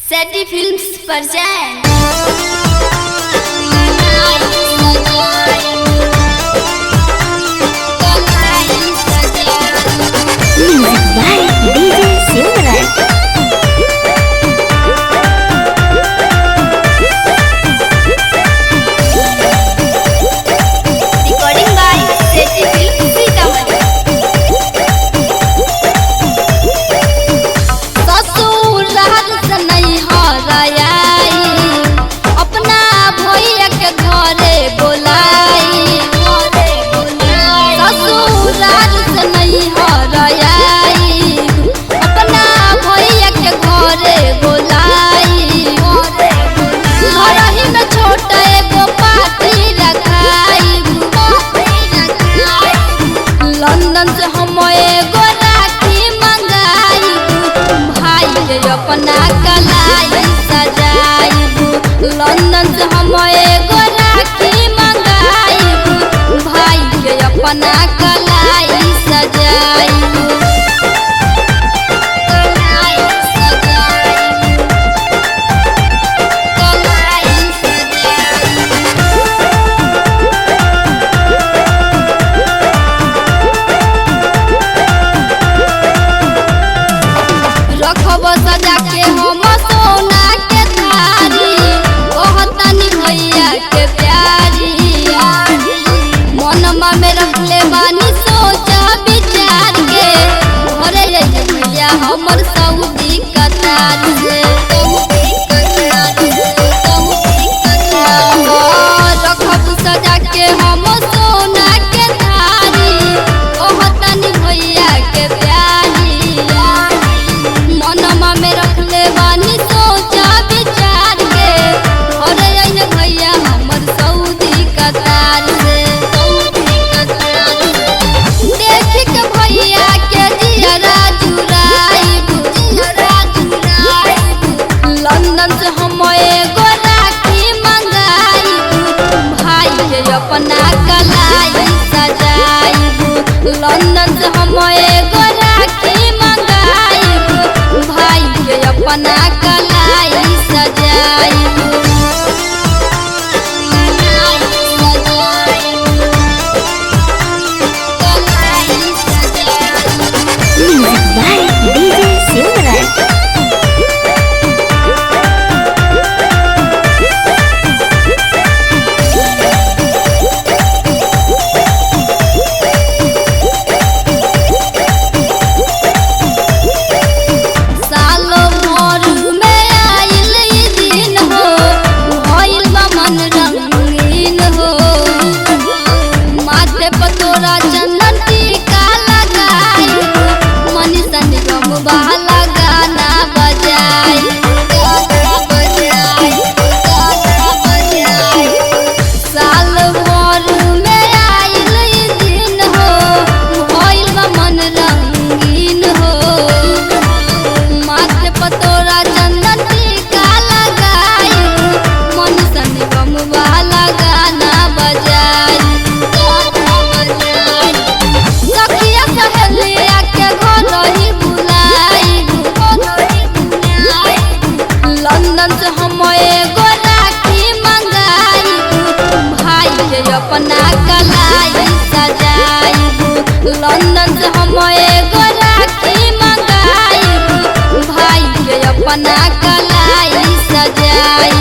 सेटी films present Music by DJ Simran. recording by Seti films Sitamarhi. ससुराल से नहीं हराई अपना भैया के घरे बोलाई। ससुराल से नहीं हराई अपना भैया के घरे बोलाई। घरही में छोटा एगो पार्टी रखाई। लंदन से हम एगो राखी मंगाई भाई के अपना कलाई सजाई। लंदन से हम एगो राखी मंगाई भाई के अपना कलाई सजाई। रखब सजा के हम सोना के थारी कहतनी भैया के प्यारी। मनमा में रखले बानी सोचा विचार के घरे जाइए भैया हमर सऊदी कतार से। रखब सजा के हम सोना के थारी कहतनी भैया के प्यारी। मनमा में रखले बानी सोचा विचार के घरे आइले भैया हमर सऊदी कतार से। देख के भैया के जियरा जुराई। लंदन से हम एगो राखी मंगाई भाई के अपना कलाई सजाई। लंदन से हम एगो राखी मंगाई भाई के अपना कलाई सजाई। Music by DJ Simran. सालो भर में आइल ई दिन हो भइल बा मन रंगीन हो। माथे पर तोरा चंदन टीका लगाई मनीषा निगम वाला गाना बजाई। साल भर में आइल ई दिन हो भइल बा मन रंगीन हो। माथे पर तोरा चंदन टीका लगाई मनीषा निगम वाला गाना बजाई। सखिया सहेलिया के घर ही बुलाई। लंदन से हम एगो राखी मंगाई भाई के अपना कलाई सजाई। लंदन से हम एगो राखी मंगाई भाई के अपना कलाई सजाई।